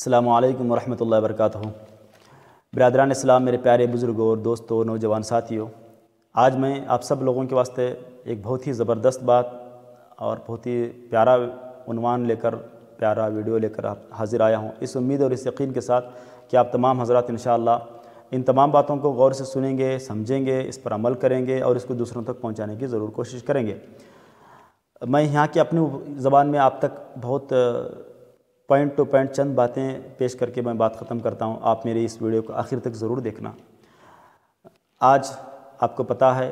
السلام علیکم ورحمۃ اللہ وبرکاتہ۔ برادران اسلام، میرے پیارے بزرگوں اور دوستوں، نوجوان ساتھیوں، آج میں آپ سب لوگوں کے واسطے ایک بہت ہی زبردست بات اور بہت ہی پیارا عنوان لے کر، پیارا ویڈیو لے کر حاضر آیا ہوں، اس امید اور اس یقین کے ساتھ کہ آپ تمام حضرات انشاءاللہ ان تمام باتوں کو غور سے سنیں گے، سمجھیں گے، اس پر عمل کریں گے اور اس کو دوسروں تک پہنچانے کی ضرور کوشش کریں گے۔ میں یہاں کی اپنی زبان میں آپ تک بہت پوائنٹ ٹو پوائنٹ چند باتیں پیش کر کے میں بات ختم کرتا ہوں۔ آپ میری اس ویڈیو کو آخر تک ضرور دیکھنا۔ آج آپ کو پتہ ہے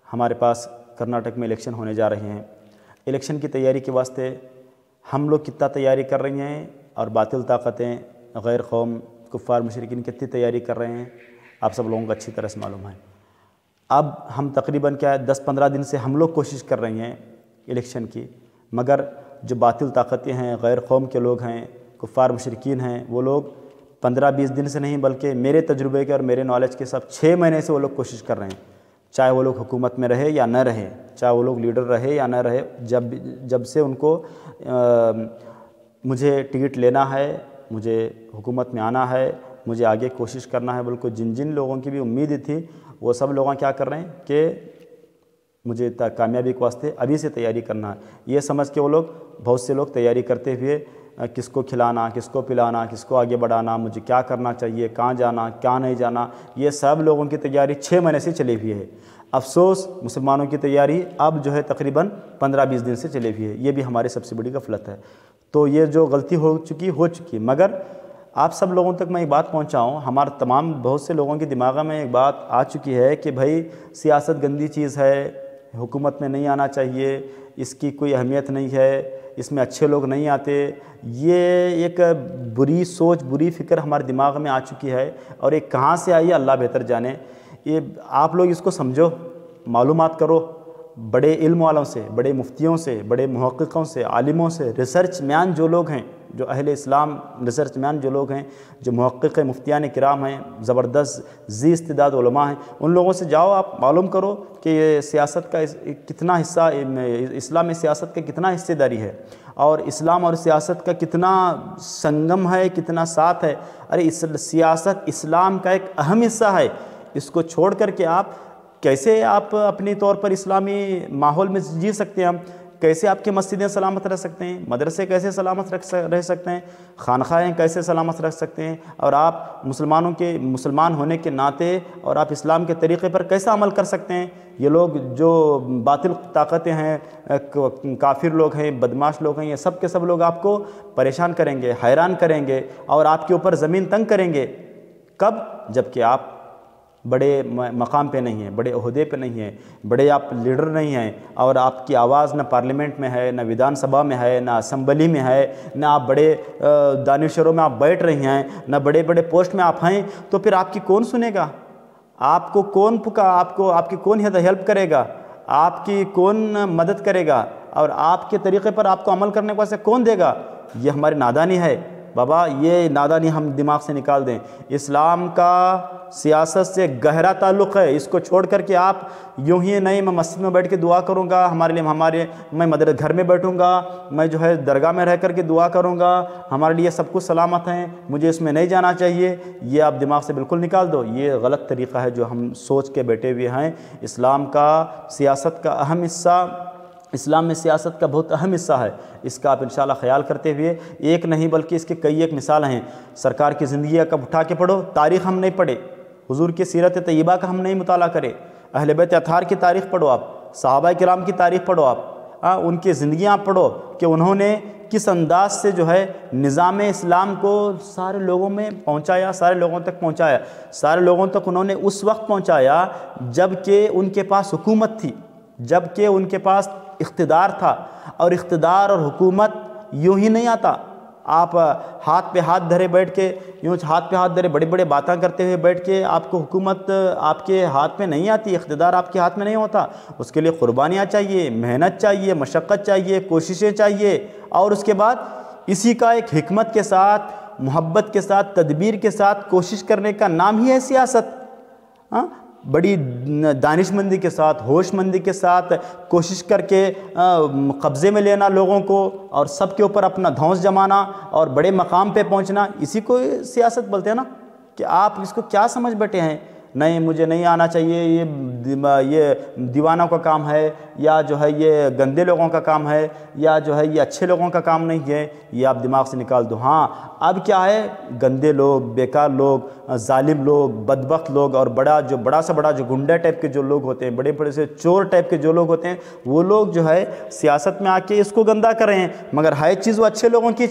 ہمارے پاس کرناٹک میں الیکشن ہونے جا رہے ہیں۔ الیکشن کی تیاری کے واسطے ہم لوگ کتنا تیاری کر رہے ہیں اور باطل طاقتیں، غیر قوم، کفار مشرکین کتنی تیاری کر رہے ہیں، آپ سب لوگوں کو اچھی طرح سے معلوم ہے۔ اب ہم تقریباً 10-15 دن سے ہم لوگ کوشش کر رہے ہیں الیکشن کی، مگر جو باطل طاقتیں ہیں، غیر قوم کے لوگ ہیں، کفار مشرکین ہیں، وہ لوگ 15-20 دن سے نہیں بلکہ میرے تجربے کے اور میرے نالج کے ساتھ 6 مہینے سے وہ لوگ کوشش کر رہے ہیں، چاہے وہ لوگ حکومت میں رہے یا نہ رہے، چاہے وہ لوگ لیڈر رہے یا نہ رہے، جب سے ان کو مجھے ٹکٹ لینا ہے، مجھے حکومت میں آنا ہے، مجھے آگے کوشش کرنا ہے، بلکہ جن لوگوں کی بھی امید تھی وہ سب لوگوں کیا کر رہے ہیں کہ مجھے کامیابی کے واسطے ابھی سے تیاری کرنا ہے۔ یہ سمجھ کے وہ لوگ، بہت سے لوگ تیاری کرتے ہوئے کس کو کھلانا، کس کو پلانا، کس کو آگے بڑھانا، مجھے کیا کرنا چاہیے، کہاں جانا، کیا نہیں جانا، یہ سب لوگوں کی تیاری 6 مہینے سے چلی ہوئی ہے۔ افسوس مسلمانوں کی تیاری اب جو ہے تقریباً 15-20 دن سے چلی ہوئی ہے۔ یہ بھی ہماری سب سے بڑی غفلت ہے۔ تو یہ جو غلطی ہو چکی، مگر آپ سب لوگوں تک میں ایک بات پہنچاؤں، ہمارے تمام بہت سے لوگوں کے دماغ میں ایک بات آ چکی ہے کہ بھائی سیاست گندی چیز ہے، حکومت میں نہیں آنا چاہیے، اس کی کوئی اہمیت نہیں ہے، اس میں اچھے لوگ نہیں آتے۔ یہ ایک بری سوچ، بری فکر ہمارے دماغ میں آ چکی ہے، اور ایک کہاں سے آئی ہے اللہ بہتر جانے۔ یہ آپ لوگ اس کو سمجھو، معلومات کرو، بڑے علم والوں سے، بڑے مفتیوں سے، بڑے محققوں سے، عالموں سے، ریسرچ مین جو لوگ ہیں، جو اہل اسلام ریسرچ مین جو لوگ ہیں، جو محقق مفتیان کرام ہیں، زبردست ذی استعداد علماء ہیں، ان لوگوں سے جاؤ، آپ معلوم کرو کہ یہ سیاست کا کتنا حصہ، اسلام میں سیاست کا کتنا حصہ داری ہے، اور اسلام اور سیاست کا کتنا سنگم ہے، کتنا ساتھ ہے۔ ارے سیاست اسلام کا ایک اہم حصہ ہے، اس کو چھوڑ کر کے کیسے آپ اپنی طور پر اسلامی ماحول میں جی سکتے ہیں؟ کیسے آپ کی مسجدیں سلامت رہ سکتے ہیں؟ مدرسے کیسے سلامت رہ سکتے ہیں؟ خانقاہیں کیسے سلامت رکھ سکتے ہیں؟ اور آپ مسلمان ہونے کے ناطے اور آپ اسلام کے طریقے پر کیسے عمل کر سکتے ہیں؟ یہ لوگ جو باطل طاقتیں ہیں، کافر لوگ ہیں، بدماش لوگ ہیں، یہ سب کے سب لوگ آپ کو پریشان کریں گے، حیران کریں گے، اور آپ کے اوپر زمین تنگ کریں گے۔ کب؟ جب کہ آپ بڑے مقام پہ نہیں ہیں، بڑے عہدے پہ نہیں ہیں، بڑے آپ لیڈر نہیں ہیں، اور آپ کی آواز نہ پارلیمنٹ میں ہے، نہ ویدھان سبھا میں ہے، نہ اسمبلی میں ہے، نہ آپ بڑے دانشوروں میں آپ بیٹھ رہی ہیں، نہ بڑے بڑے پوسٹ میں آپ ہیں، تو پھر آپ کی کون سنے گا؟ آپ کو کون آپ کی کون ہیلپ کرے گا؟ آپ کی کون مدد کرے گا؟ اور آپ کے طریقے پر آپ کو عمل کرنے کو ایسے کون دے گا؟ یہ ہماری نادانی ہے بابا، یہ نادانی ہم دماغ سے نکال دیں۔ اسلام کا سیاست سے گہرا تعلق ہے، اس کو چھوڑ کر کے آپ یوں ہی نہیں، میں مسجد میں بیٹھ کے دعا کروں گا، میں گھر میں بیٹھوں گا، میں جو ہے درگاہ میں رہ کر کے دعا کروں گا، ہمارے لیے سب کچھ سلامت ہیں، مجھے اس میں نہیں جانا چاہیے، یہ آپ دماغ سے بالکل نکال دو۔ یہ غلط طریقہ ہے جو ہم سوچ کے بیٹھے ہوئے ہیں۔ اسلام کا سیاست کا اہم حصہ، اسلام میں سیاست کا بہت اہم حصہ ہے، اس کا آپ انشاءاللہ خیال کرتے ہوئے، ایک نہیں بلکہ اس کے کئی ایک مثالیں ہیں۔ سرکار کی زندگی کا اٹھا کے پڑھو، تاریخ ہم نہیں پڑھے، حضور کی سیرت طیبہ کا ہم نہیں مطالعہ کرے، اہل بیت اطہار کی تاریخ پڑھو، آپ صحابہ کرام کی تاریخ پڑھو، آپ ان کی زندگیاں پڑھو کہ انہوں نے کس انداز سے جو ہے نظام اسلام کو سارے لوگوں میں پہنچایا، سارے لوگوں تک پہنچایا، سارے لوگوں تک انہوں نے اس وقت پہنچایا جب کہ ان کے پاس حکومت تھی، جب کہ ان کے پاس اقتدار تھا، اور اقتدار اور حکومت یوں ہی نہیں آتا۔ آپ ہاتھ پہ ہاتھ دھرے بیٹھ کے، یوں ہاتھ پہ ہاتھ دھرے بڑی بڑی باتیں کرتے ہوئے بیٹھ کے آپ کو حکومت آپ کے ہاتھ میں نہیں آتی، اقتدار آپ کے ہاتھ میں نہیں ہوتا۔ اس کے لیے قربانیاں چاہیے، محنت چاہیے، مشقت چاہیے، کوششیں چاہیے، اور اس کے بعد اسی کا ایک حکمت کے ساتھ، محبت کے ساتھ، تدبیر کے ساتھ کوشش کرنے کا نام ہی ہے سیاست۔ بڑی دانشمندی کے ساتھ، ہوش مندی کے ساتھ کوشش کر کے قبضے میں لینا لوگوں کو اور سب کے اوپر اپنا دھونس جمانا اور بڑے مقام پہ پہنچنا، اسی کو سیاست بولتے ہیں نا۔ کہ آپ اس کو کیا سمجھ بیٹھے ہیں؟ نہیں مجھے نہیں آنا چاہیے، یہ دیوانوں کا کام ہے، یا جو ہے یہ گندے لوگوں کا کام ہے، یا جو ہے یہ اچھے لوگوں کا کام نہیں ہے، یہ آپ دماغ سے نکال دو۔ ہاں اب کیا ہے، گندے لوگ، بیکار لوگ، ظالم لوگ، بدبخت لوگ اور بڑا سے بڑا جو گنڈا ٹائپ کے جو لوگ ہوتے ہیں، بڑے بڑے سے چور ٹائپ کے جو لوگ ہوتے ہیں، وہ لوگ جو ہے سیاست میں آ کے اس کو گندہ کر رہے ہیں، مگر ہے چیز وہ اچھے لوگوں کی۔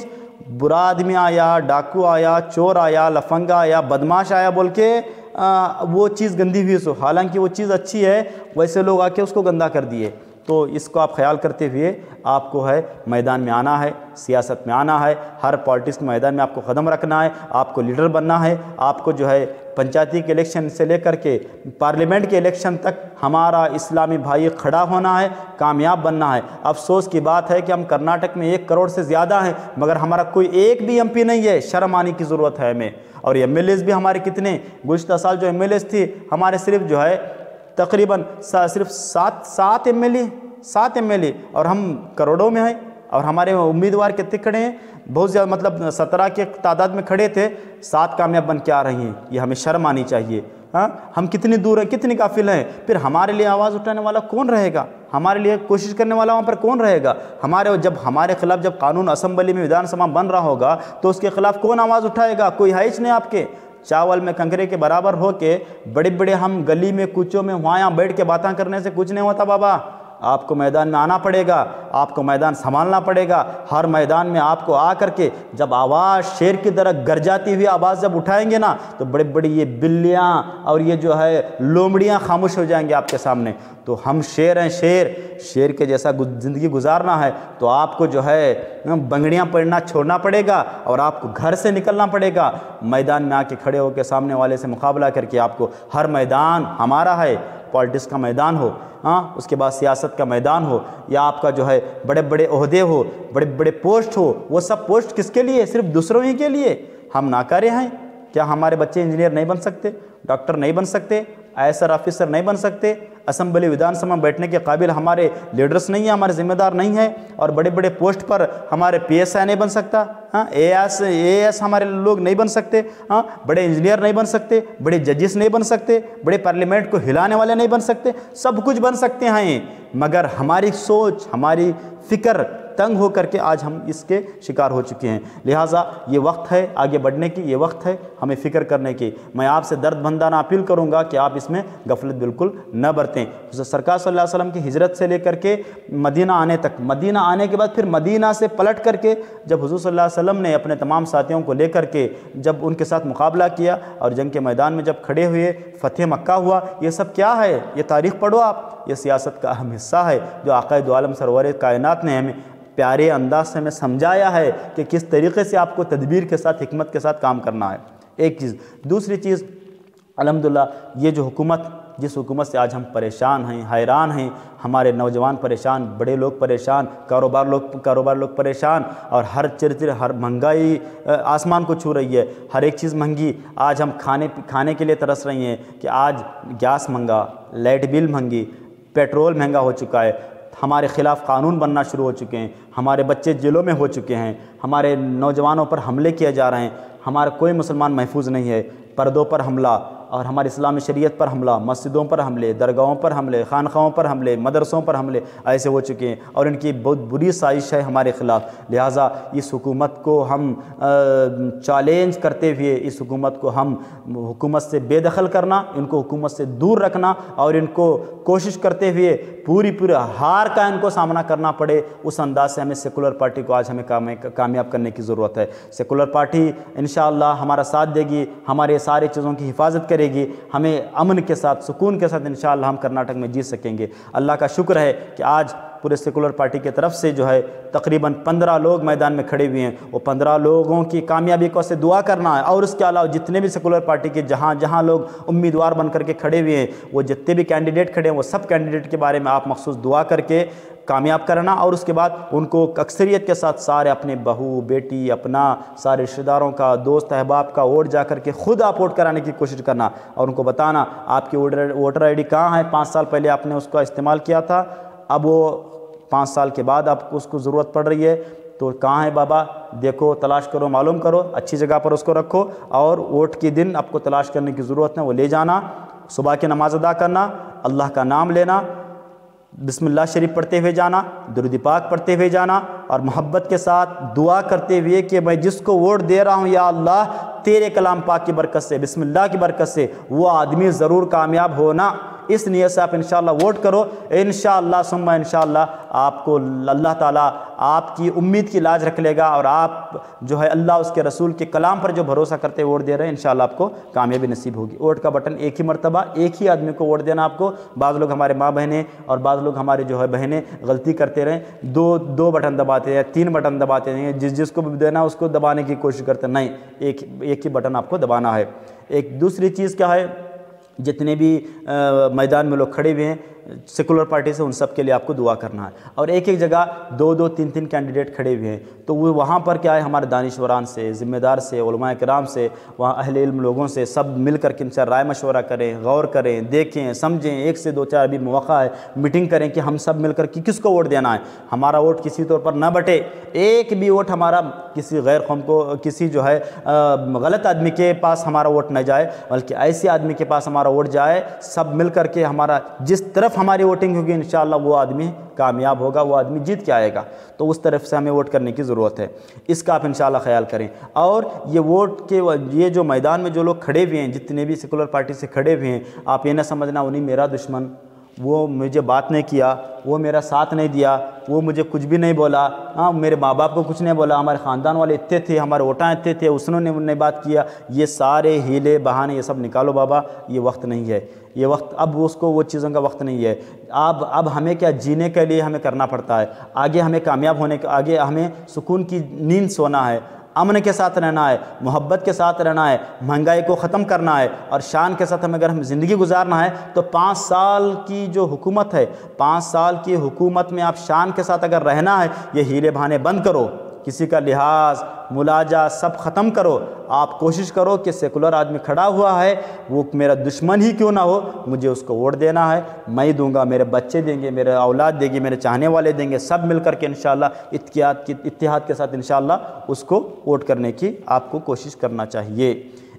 برا آدمی آیا، ڈاکو آیا، چور آیا، لفنگا آیا، بدماش آیا بول کے وہ چیز گندی ہوئی سو، حالانکہ وہ چیز اچھی ہے، ویسے لوگ آ کے اس کو گندہ کر دیے۔ تو اس کو آپ خیال کرتے ہوئے آپ کو ہے میدان میں آنا ہے، سیاست میں آنا ہے، ہر پالیٹکس کے میدان میں آپ کو قدم رکھنا ہے، آپ کو لیڈر بننا ہے، آپ کو جو ہے پنچایتی کے الیکشن سے لے کر کے پارلیمنٹ کے الیکشن تک ہمارا اسلامی بھائی کھڑا ہونا ہے، کامیاب بننا ہے۔ افسوس کی بات ہے کہ ہم کرناٹک میں 1 کروڑ سے زیادہ ہیں، مگر ہمارا کوئی ایک بھی ایم پی نہیں ہے، شرم آنے کی ضرورت ہے ہمیں۔ اور ایم ایل ایز بھی ہمارے کتنے، گزشتہ سال جو ایم ایل ایز تھی ہمارے صرف جو ہے تقریباً صرف 7 ایم ایل اے، اور ہم کروڑوں میں ہیں، اور ہمارے امیدوار کتنے کھڑے ہیں، بہت زیادہ، مطلب 17 کے تعداد میں کھڑے تھے، 7 کامیاب بن کے آ رہی ہیں، یہ ہمیں شرم آنی چاہیے۔ ہاں ہم کتنی دور ہیں، کتنی غافل ہیں، پھر ہمارے لیے آواز اٹھانے والا کون رہے گا؟ ہمارے لیے کوشش کرنے والا وہاں پر کون رہے گا؟ جب ہمارے خلاف جب قانون اسمبلی میں ویدھان سبھا بن رہا ہوگا تو اس کے خلاف کون آواز اٹھائے گا؟ کوئی ہے ہی نہیں آپ کے۔ چاول میں کنکرے کے برابر ہو کے بڑے ہم گلی میں کوچوں میں وہاں بیٹھ کے باتیں کرنے سے کچھ نہیں ہوتا بابا۔ آپ کو میدان میں آنا پڑے گا، آپ کو میدان سنبھالنا پڑے گا۔ ہر میدان میں آپ کو آ کر کے جب آواز شیر کی طرح گرجاتی ہوئی آواز جب اٹھائیں گے نا، تو بڑی یہ بلیاں اور یہ جو ہے لومڑیاں خاموش ہو جائیں گے آپ کے سامنے۔ تو ہم شیر ہیں، شیر کے جیسا زندگی گزارنا ہے تو آپ کو جو ہے بنگڑیاں پڑنا چھوڑنا پڑے گا، اور آپ کو گھر سے نکلنا پڑے گا، میدان میں آ کے کھڑے ہو کے سامنے والے سے مقابلہ کر کے آپ کو ہر میدان ہمارا ہے، پالیٹکس کا میدان ہو، اس کے بعد سیاست کا میدان ہو، یا آپ کا جو ہے بڑے عہدے ہو، بڑے پوسٹ ہو، وہ سب پوسٹ کس کے لیے؟ صرف دوسروں ہی کے لیے۔ ہم ناکارے ہیں کیا؟ ہمارے بچے انجینئر نہیں بن سکتے، ڈاکٹر نہیں بن سکتے، IAS آفیسر نہیں بن سکتے، اسمبلی ویدھان سبھا میں بیٹھنے کے قابل ہمارے لیڈرز نہیں ہیں، ہمارے ذمہ دار نہیں ہیں، اور بڑے پوسٹ پر ہمارے PSI نہیں بن سکتا، AS ہمارے لوگ نہیں بن سکتے، بڑے انجینئر نہیں بن سکتے، بڑے ججز نہیں بن سکتے، بڑے پارلیمنٹ کو ہلانے والے نہیں بن سکتے، سب کچھ بن سکتے ہیں، مگر ہماری سوچ، ہماری فکر تنگ ہو کر کے آج ہم اس کے شکار ہو چکے ہیں۔ لہٰذا یہ وقت ہے آگے بڑھنے کی، یہ وقت ہے ہمیں فکر کرنے کی۔ میں آپ سے درد بندانہ اپیل کروں گا کہ آپ اس میں غفلت بالکل نہ برتیں۔ سرکار صلی اللہ علیہ وسلم کی ہجرت سے لے کر کے مدینہ آنے تک، مدینہ آنے کے بعد پھر مدینہ سے پلٹ کر کے جب حضور صلی اللہ علیہ وسلم نے اپنے تمام ساتھیوں کو لے کر کے جب ان کے ساتھ مقابلہ کیا اور جنگ کے میدان میں جب کھڑے ہوئے، فتح مکہ ہوا، یہ سب کیا ہے؟ یہ تاریخ پڑھو آپ، یہ سیاست کا اہم حصہ ہے جو آقا دو عالم سرور کائنات نے ہمیں پیارے انداز سے ہمیں سمجھایا ہے کہ کس طریقے سے آپ کو تدبیر کے ساتھ، حکمت کے ساتھ کام کرنا ہے۔ ایک چیز۔ دوسری چیز، الحمدللہ یہ جو حکومت، جس حکومت سے آج ہم پریشان ہیں، حیران ہیں، ہمارے نوجوان پریشان، بڑے لوگ پریشان، کاروبار لوگ پریشان، اور ہر مہنگائی آسمان کو چھو رہی ہے، ہر ایک چیز مہنگی۔ آج ہم کھانے کے لیے ترس رہی ہیں کہ آج گیس مہنگا، لائٹ بل مہنگی، پیٹرول مہنگا ہو چکا ہے، ہمارے خلاف قانون بننا شروع ہو چکے ہیں، ہمارے بچے جیلوں میں ہو چکے ہیں، ہمارے نوجوانوں پر حملے کیے جا رہے ہیں، ہمارا کوئی مسلمان محفوظ نہیں ہے، پردوں پر حملہ اور ہماری اسلامی شریعت پر حملہ، مسجدوں پر حملے، درگاہوں پر حملے، خانقاہوں پر حملے، مدرسوں پر حملے ایسے ہو چکے ہیں، اور ان کی بہت بری سازش ہے ہمارے خلاف۔ لہٰذا اس حکومت کو ہم چیلنج کرتے ہوئے، اس حکومت کو ہم حکومت سے بے دخل کرنا، ان کو حکومت سے دور رکھنا، اور ان کو کوشش کرتے ہوئے پوری ہار کا ان کو سامنا کرنا پڑے، اس انداز سے ہمیں سیکولر پارٹی کو آج ہمیں کامیاب کرنے کی ضرورت ہے۔ سیکولر پارٹی انشاءاللہ ہمارا ساتھ دے گی، ہمارے سارے چیزوں کی حفاظت کرے گی، ہمیں امن کے ساتھ، سکون کے ساتھ انشاءاللہ ہم کرناٹک میں جیت سکیں گے۔ اللہ کا شکر ہے کہ آج پورے سیکولر پارٹی کی طرف سے جو ہے تقریباً 15 لوگ میدان میں کھڑے ہوئے ہیں، وہ 15 لوگوں کی کامیابی کو سے دعا کرنا ہے، اور اس کے علاوہ جتنے بھی سیکولر پارٹی کے جہاں جہاں لوگ امیدوار بن کر کے کھڑے ہوئے ہیں، وہ جتنے بھی کینڈیڈیٹ کھڑے ہیں، وہ سب کینڈیڈیٹ کے بارے میں آپ مخصوص دعا کر کے کامیاب کرنا، اور اس کے بعد ان کو اکثریت کے ساتھ سارے اپنے بہو بیٹی اپنا سارے رشتہ داروں کا دوست احباب کا ووٹ جا کر کے خود آپ ووٹ کرانے کی کوشش کرنا، اور ان کو بتانا آپ کی ووٹر آئی ڈی کہاں ہے، 5 سال پہلے آپ نے اس کا استعمال کیا تھا، اب وہ 5 سال کے بعد آپ کو اس کو ضرورت پڑ رہی ہے، تو کہاں ہے بابا، دیکھو تلاش کرو، معلوم کرو، اچھی جگہ پر اس کو رکھو، اور ووٹ کے دن آپ کو تلاش کرنے کی ضرورت ہے، وہ لے جانا، صبح کی نماز ادا کرنا، اللہ کا نام لینا، بسم اللہ شریف پڑھتے ہوئے جانا، درود پاک پڑھتے ہوئے جانا، اور محبت کے ساتھ دعا کرتے ہوئے کہ میں جس کو ووٹ دے رہا ہوں یا اللہ تیرے کلام پاک کی برکت سے، بسم اللہ کی برکت سے وہ آدمی ضرور کامیاب ہونا، اس نیت سے آپ انشاءاللہ ووٹ کرو، انشاءاللہ ثم انشاءاللہ آپ کو اللہ تعالیٰ آپ کی امید کی لاج رکھ لے گا، اور آپ جو ہے اللہ اس کے رسول کے کلام پر جو بھروسہ کرتے ووٹ دے رہے ہیں انشاءاللہ آپ کو کامیابی نصیب ہوگی۔ ووٹ کا بٹن ایک ہی مرتبہ ایک ہی آدمی کو ووٹ دینا آپ کو۔ بعض لوگ ہمارے ماں بہنیں اور بعض لوگ ہمارے جو ہے بہنیں غلطی کرتے رہیں، دو بٹن دباتے ہیں، 3 بٹن دباتے ہیں، جس کو بھی دینا اس کو دبانے کی کوشش کرتے ہیں، نہیں، ایک ہی بٹن آپ کو دبانا ہے۔ ایک دوسری چیز کیا ہے، جتنے بھی میدان میں لوگ کھڑے ہوئے ہیں سیکولر پارٹی سے، ان سب کے لیے آپ کو دعا کرنا ہے، اور ایک جگہ 2 3 کینڈیڈیٹ کھڑے ہوئے ہیں، تو وہ وہاں پر کیا ہے ہمارے دانشوران سے، ذمہ دار سے، علماء کرام سے، وہاں اہل علم لوگوں سے سب مل کر کے ان سے رائے مشورہ کریں، غور کریں، دیکھیں، سمجھیں، 1 سے 2 4 ابھی موقع ہے، میٹنگ کریں کہ ہم سب مل کر کے کس کو ووٹ دینا ہے، ہمارا ووٹ کسی طور پر نہ بٹے، ایک بھی ووٹ ہمارا کسی غیر قوم کو، کسی جو ہے غلط آدمی کے پاس ہمارا ووٹ نہ جائے، بلکہ ایسے آدمی کے پاس ہمارا ووٹ جائے، سب مل کر کے ہمارا جس طرف ہماری ووٹنگ ہوگی انشاءاللہ وہ آدمی کامیاب ہوگا، وہ آدمی جیت کے آئے گا، تو اس طرف سے ہمیں ووٹ کرنے کی ضرورت ہے، اس کا آپ انشاءاللہ خیال کریں۔ اور یہ ووٹ کے یہ جو میدان میں جو لوگ کھڑے ہوئے ہیں، جتنے بھی سیکولر پارٹی سے کھڑے ہوئے ہیں، آپ یہ نہ سمجھنا انہیں میرا دشمن، وہ مجھے بات نہیں کیا، وہ میرا ساتھ نہیں دیا، وہ مجھے کچھ بھی نہیں بولا، ہاں میرے ماں باپ کو کچھ نہیں بولا، ہمارے خاندان والے اتنے تھے، ہمارے ووٹاں اتنے تھے، اس نے نہیں بات کیا، یہ سارے ہیلے بہانے یہ سب نکالو بابا، یہ وقت نہیں ہے، یہ وقت اب اس کو وہ چیزوں کا وقت نہیں ہے، اب ہمیں کیا جینے کے لیے ہمیں کرنا پڑتا ہے، آگے ہمیں کامیاب ہونے کے، آگے ہمیں سکون کی نیند سونا ہے، امن کے ساتھ رہنا ہے، محبت کے ساتھ رہنا ہے، مہنگائی کو ختم کرنا ہے، اور شان کے ساتھ اگر ہم زندگی گزارنا ہے تو 5 سال کی جو حکومت ہے، 5 سال کی حکومت میں آپ شان کے ساتھ اگر رہنا ہے، یہ ہیلے بہانے بند کرو، کسی کا لحاظ ملاجہ سب ختم کرو، آپ کوشش کرو کہ سیکولر آدمی کھڑا ہوا ہے، وہ میرا دشمن ہی کیوں نہ ہو، مجھے اس کو ووٹ دینا ہے، میں دوں گا، میرے بچے دیں گے، میرے اولاد دیں گے، میرے چاہنے والے دیں گے، سب مل کر کے انشاءاللہ اتحاد کے ساتھ انشاءاللہ اس کو ووٹ کرنے کی آپ کو کوشش کرنا چاہیے۔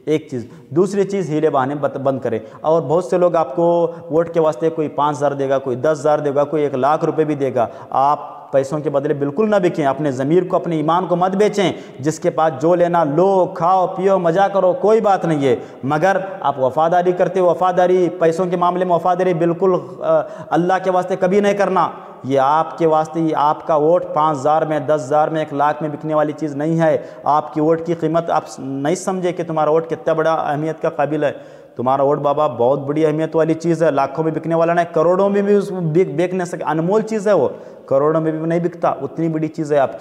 ایک چیز، دوسری چیز ہیلے بہانے بند کریں، اور بہت سے لوگ آپ کو ووٹ کے واسطے کوئی 5,000 دے گا، کوئی 10,000 دے گا، کوئی 1,00,000 روپے بھی دے گا، آپ پیسوں کے بدلے بالکل نہ بکیں، اپنے ضمیر کو اپنے ایمان کو مت بیچیں، جس کے پاس جو لینا لو، کھاؤ پیو مزہ کرو، کوئی بات نہیں ہے، مگر آپ وفاداری کرتے ہو، وفاداری پیسوں کے معاملے میں وفاداری بالکل اللہ کے واسطے کبھی نہیں کرنا، یہ آپ کے واسطے آپ کا ووٹ 5,000 میں 10,000 میں 1,00,000 میں بکنے والی چیز نہیں ہے، آپ کی ووٹ کی قیمت آپ نہیں سمجھے کہ تمہارا ووٹ کتنا بڑا اہمیت کا قابل ہے، تمہارا ووٹ بابا بہت بڑی اہمیت والی چیز ہے، لاکھوں میں بکنے والا نہیں، کروڑوں میں بھی بیک نہیں سکے، انمول چیز ہے وہ، کروڑوں میں بھی نہیں بکتا، اتنی بڑی چیز ہے آپ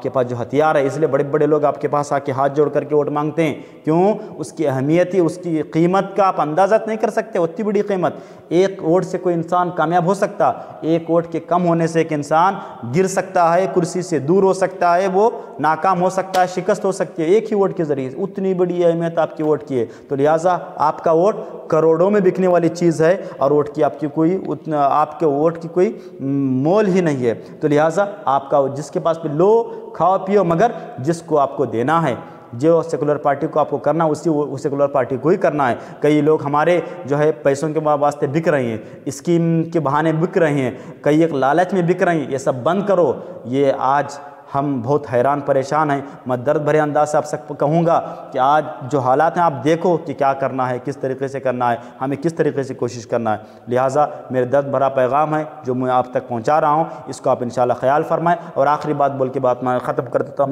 کے پاس جو ہتھیار ہے، اس لیے بڑے بڑے لوگ آپ کے پاس آ کے ہاتھ جوڑ کر کے ووٹ مانگتے ہیں، کیوں؟ اس کی اہمیت ہی، اس کی قیمت کا آپ اندازہ نہیں کر سکتے، اتنی بڑی قیمت، ایک ووٹ سے کوئی انسان کامیاب ہو سکتا، ایک ووٹ کے کم ہونے سے ایک انسان گر سکتا ہے، کرسی سے دور ہو سکتا ہے، وہ ناکام ہو سکتا ہے، شکست ہو سکتی ہے، ایک ہی ووٹ کے ذریعے، اتنی بڑی اہمیت آپ کی ووٹ کی ہے، تو لہٰذا آپ کا ووٹ کروڑوں میں بکنے والی چیز ہے، اور ووٹ کی آپ کے ووٹ کی کوئی مول ہی نہیں ہے، تو لہٰذا آپ کا جس کے پاس بھی لو، کھاؤ پیو، مگر جس کو آپ کو دینا ہے، جو سیکولر پارٹی کو آپ کو کرنا اسی سیکولر پارٹی کو ہی کرنا ہے۔ کئی لوگ ہمارے جو ہے پیسوں کے واسطے بک رہے ہیں، اسکیم کے بہانے بک رہے ہیں، کئی ایک لالچ میں بک رہے ہیں، یہ سب بند کرو، یہ آج ہم بہت حیران پریشان ہیں، میں درد بھرے انداز سے آپ سب کو کہوں گا کہ آج جو حالات ہیں آپ دیکھو کہ کیا کرنا ہے، کس طریقے سے کرنا ہے، ہمیں کس طریقے سے کوشش کرنا ہے، لہٰذا میرے درد بھرا پیغام ہے جو میں آپ تک پہنچا رہا ہوں، اس کو آپ انشاءاللہ خیال فرمائیں، اور آخری بات بول کے بات میں ختم کر دیتا ہوں۔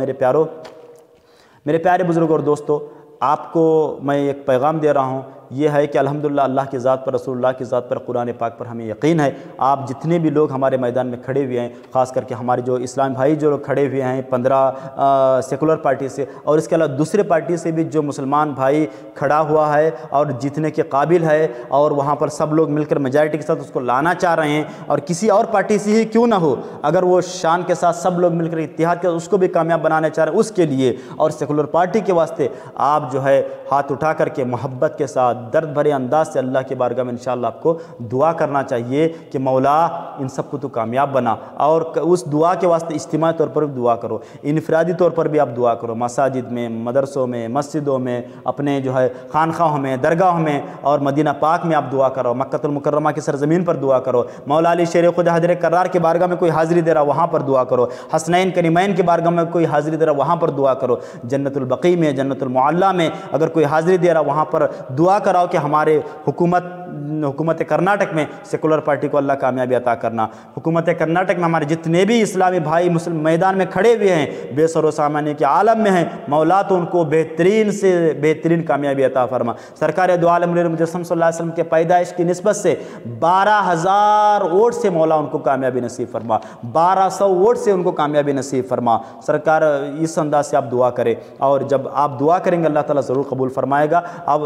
میرے پیارے بزرگ اور دوستو، آپ کو میں ایک پیغام دے رہا ہوں، یہ ہے کہ الحمدللہ اللہ کی ذات پر، رسول اللہ کی ذات پر، قرآن پاک پر ہمیں یقین ہے۔ آپ جتنے بھی لوگ ہمارے میدان میں کھڑے ہوئے ہیں، خاص کر کے ہمارے جو اسلام بھائی جو لوگ کھڑے ہوئے ہیں 15 سیکولر پارٹی سے، اور اس کے علاوہ دوسرے پارٹی سے بھی جو مسلمان بھائی کھڑا ہوا ہے اور جیتنے کے قابل ہے، اور وہاں پر سب لوگ مل کر میجارٹی کے ساتھ اس کو لانا چاہ رہے ہیں، اور کسی اور پارٹی سے ہی کیوں نہ ہو، اگر وہ شان کے ساتھ سب لوگ مل کر اتحاد کے اس کو بھی کامیاب بنانا چاہ رہے ہیں، اس کے لیے اور سیکولر پارٹی کے واسطے آپ جو ہے ہاتھ اٹھا کر کے محبت کے ساتھ درد بھرے انداز سے اللہ کی بارگاہ میں انشاءاللہ آپ کو دعا کرنا چاہیے کہ مولا ان سب کو تو کامیاب بنا، اور اس دعا کے واسطے اجتماعی طور پر بھی دعا کرو، انفرادی طور پر بھی آپ دعا کرو، مساجد میں، مدرسوں میں، مسجدوں میں، اپنے جو ہے خانقاہوں میں، درگاہوں میں، اور مدینہ پاک میں آپ دعا کرو، مکہ المکرمہ کی سرزمین پر دعا کرو، مولا علی شیر خدا حضرت کرار کی بارگاہ میں کوئی حاضری دے رہا وہاں پر دعا کرو، حسنین کریمین کی بارگاہ میں کوئی حاضری دے رہا وہاں پر دعا کرو، جنت البقیع میں، جنت المعلیٰ میں اگر کوئی حاضری دے رہا وہاں پر دعا کراؤ کہ ہمارے حکومت کرناٹک میں سیکولر پارٹی کو اللہ کامیابی عطا کرنا، حکومت کرناٹک میں ہمارے جتنے بھی اسلامی بھائی مسلم میدان میں کھڑے ہوئے ہیں، بے سر و سامانی کے عالم میں ہیں، مولا تو ان کو بہترین سے بہترین کامیابی عطا فرما۔ سرکار دو عالم نور مجسم صلی اللہ علیہ وسلم کے پیدائش کی نسبت سے 12,000 ووٹ سے مولا ان کو کامیابی نصیب فرما، 1200 ووٹ سے ان کو کامیابی نصیب فرما۔ سرکار اس انداز سے آپ دعا کریں، اور جب آپ دعا کریں گے اللہ تعالیٰ ضرور قبول فرمائے گا۔ اب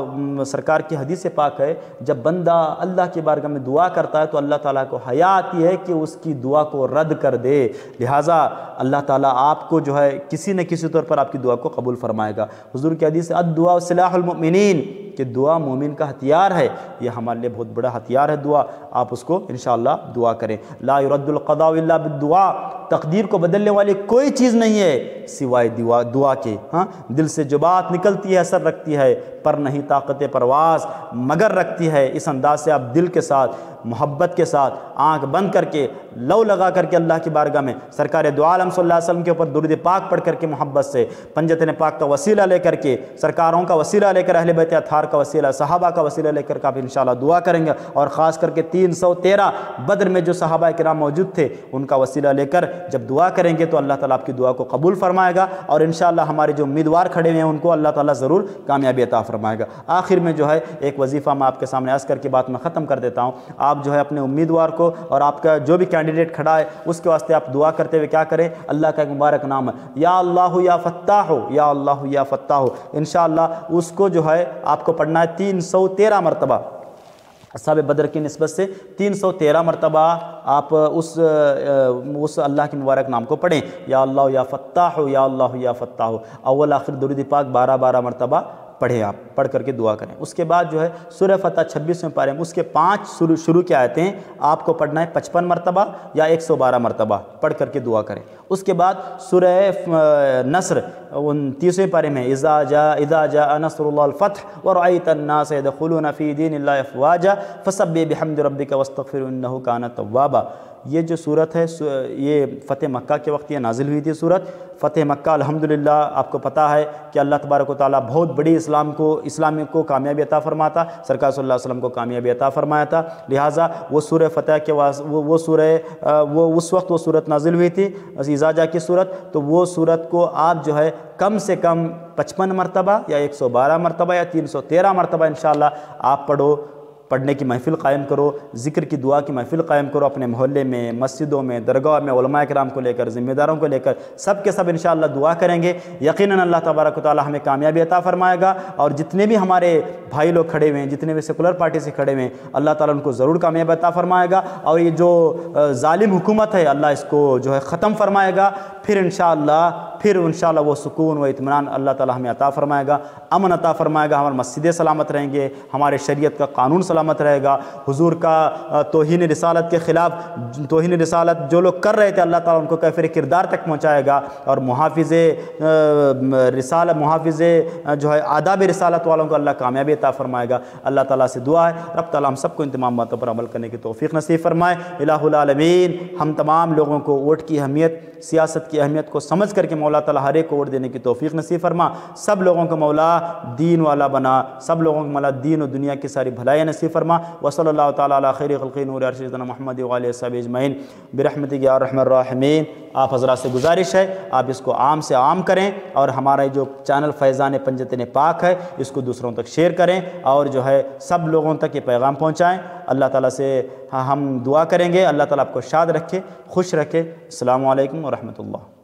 سرکار کی حدیث پاک ہے، جب بندہ اللہ کی بارگاہ میں دعا کرتا ہے تو اللہ تعالیٰ کو حیا آتی ہے کہ اس کی دعا کو رد کر دے، لہٰذا اللہ تعالیٰ آپ کو جو ہے کسی نہ کسی طور پر آپ کی دعا کو قبول فرمائے گا۔ حضور کی حدیث الدعاء سلاح المؤمنین، کہ دعا مومن کا ہتھیار ہے، یہ ہمارے لیے بہت بڑا ہتھیار ہے دعا، آپ اس کو انشاءاللہ دعا کریں۔ لا يرد القضاء الا بالدعاء، تقدیر کو بدلنے والی کوئی چیز نہیں ہے سوائے دعا کے۔ دل سے جو بات نکلتی ہے اثر رکھتی ہے، پر نہیں طاقت پرواز مگر رکھتی ہے۔ اس انداز سے آپ دل کے ساتھ، محبت کے ساتھ، آنکھ بند کر کے، لو لگا کر کے اللہ کی بارگاہ میں سرکار دو عالم صلی اللہ علیہ وسلم کے اوپر درود پاک پڑھ کر کے محبت سے، پنجتن پاک کا وسیلہ لے کر کے، سرکاروں کا وسیلہ لے کر، اہل بیت اطہار کا وسیلہ، صحابہ کا وسیلہ لے کر کے آپ انشاءاللہ دعا کریں گے، اور خاص کر کے 313 بدر میں جو صحابہ کرام موجود تھے ان کا وسیلہ لے کر جب دعا کریں گے تو اللہ تعالیٰ آپ کی دعا کو قبول فرمائے گا، اور انشاءاللہ ہمارے جو امیدوار کھڑے ہوئے ہیں ان کو اللہ تعالیٰ ضرور کامیابی عطا فرمائے گا۔ آخر میں جو ہے ایک وظیفہ میں آپ کے سامنے عرض کر کے بات میں ختم کر دیتا ہوں۔ آپ جو ہے اپنے امیدوار کو اور آپ کا جو بھی کینڈیڈیٹ کھڑا ہے اس کے واسطے آپ دعا کرتے ہوئے کیا کریں، اللہ کا ایک مبارک نام ہے یا اللہ یا فتاح، یا اللہ یا فتاح، انشاءاللہ اس کو جو ہے آپ کو پڑھنا ہے 313 مرتبہ، اصحاب بدر کی نسبت سے 313 مرتبہ آپ اس اللہ کے مبارک نام کو پڑھیں، یا اللہ یا فتاح، یا اللہ یا فتاح، اول آخر درود پاک 12 مرتبہ پڑھیں، آپ پڑھ کر کے دعا کریں۔ اس کے بعد جو ہے سورہ فتح 26ویں پارے میں اس کے 5 شروع کے آیتیں ہیں آپ کو پڑھنا ہے 55 مرتبہ یا 112 مرتبہ پڑھ کر کے دعا کریں۔ اس کے بعد سورہ نصر 29ویں پارے میں اذا جاء نصر اللہ الفتح ورأیت الناس يدخلون فی دین اللہ افواجا فسبح بحمد ربک واستغفر انہ کان توابا۔ یہ جو صورت ہے یہ فتح مکہ کے وقت یہ نازل ہوئی تھی صورت۔ فتح مکہ الحمدللہ آپ کو پتہ ہے کہ اللہ تبارک و تعالیٰ بہت بڑی اسلام کو کامیابی عطا فرماتا، سرکار صلی اللہ علیہ وسلم کو کامیابی عطا فرمایا تھا، لہٰذا وہ سورہ فتح کے اس وقت وہ صورت نازل ہوئی تھی اذا جاء کی صورت، تو وہ صورت کو آپ جو ہے کم سے کم 55 مرتبہ یا 112 مرتبہ یا 313 مرتبہ انشاءاللہ آپ پڑھنے کی محفل قائم کرو، ذکر کی دعا کی محفل قائم کرو، اپنے محلے میں، مسجدوں میں، درگاہ میں، علماء کرام کو لے کر، ذمہ داروں کو لے کر سب کے سب انشاءاللہ دعا کریں گے، یقیناً اللہ تبارک و تعالیٰ ہمیں کامیابی عطا فرمائے گا، اور جتنے بھی ہمارے بھائی لوگ کھڑے ہوئے ہیں، جتنے بھی سیکولر پارٹی سے کھڑے ہوئے ہیں، اللہ تعالیٰ ان کو ضرور کامیابی عطا فرمائے گا، اور یہ جو ظالم حکومت ہے اللہ اس کو جو ہے ختم فرمائے گا، پھر انشاءاللہ وہ سکون و اطمینان اللہ تعالیٰ ہمیں عطا فرمائے گا، امن عطا فرمائے گا، ہمارے مسجدیں سلامت رہیں گے، ہمارے شریعت کا قانون سلامت رہے گا، حضور کا توہین رسالت کے خلاف توہین رسالت جو لوگ کر رہے تھے اللہ تعالیٰ ان کو کیفر کردار تک پہنچائے گا، اور محافظ جو ہے آداب رسالت والوں کو اللہ کامیابی عطا فرمائے گا۔ اللہ تعالیٰ سے دعا ہے رب تعالیٰ ہم سب کو ان تمام باتوں پر عمل کرنے کی توفیق نصیب فرمائے۔ الہ العالمین ہم تمام لوگوں کو ووٹ کی اہمیت، سیاست کی اہمیت کو سمجھ کر کے مولا تعالیٰ ہر ایک کو ووٹ دینے کی توفیق نصیب فرما، سب لوگوں کو مولا دین والا بنا، سب لوگوں کو مولا دین و دنیا کی ساری بھلائیاں نصیب نصیب فرما۔ وصلی اللہ تعالیٰ علی خیر خلقی نور عرش سیدنا محمد و آلہ وصحبہ اجمعین برحمتک یا ارحم الراحمین۔ آپ حضرات سے گزارش ہے آپ اس کو عام سے عام کریں، اور ہمارا جو چینل فیضان پنجتن پاک ہے اس کو دوسروں تک شیئر کریں، اور جو ہے سب لوگوں تک یہ پیغام پہنچائیں۔ اللہ تعالیٰ سے ہم دعا کریں گے، اللہ تعالیٰ آپ کو شاد رکھے، خوش رکھے۔ السلام علیکم ورحمۃ اللہ۔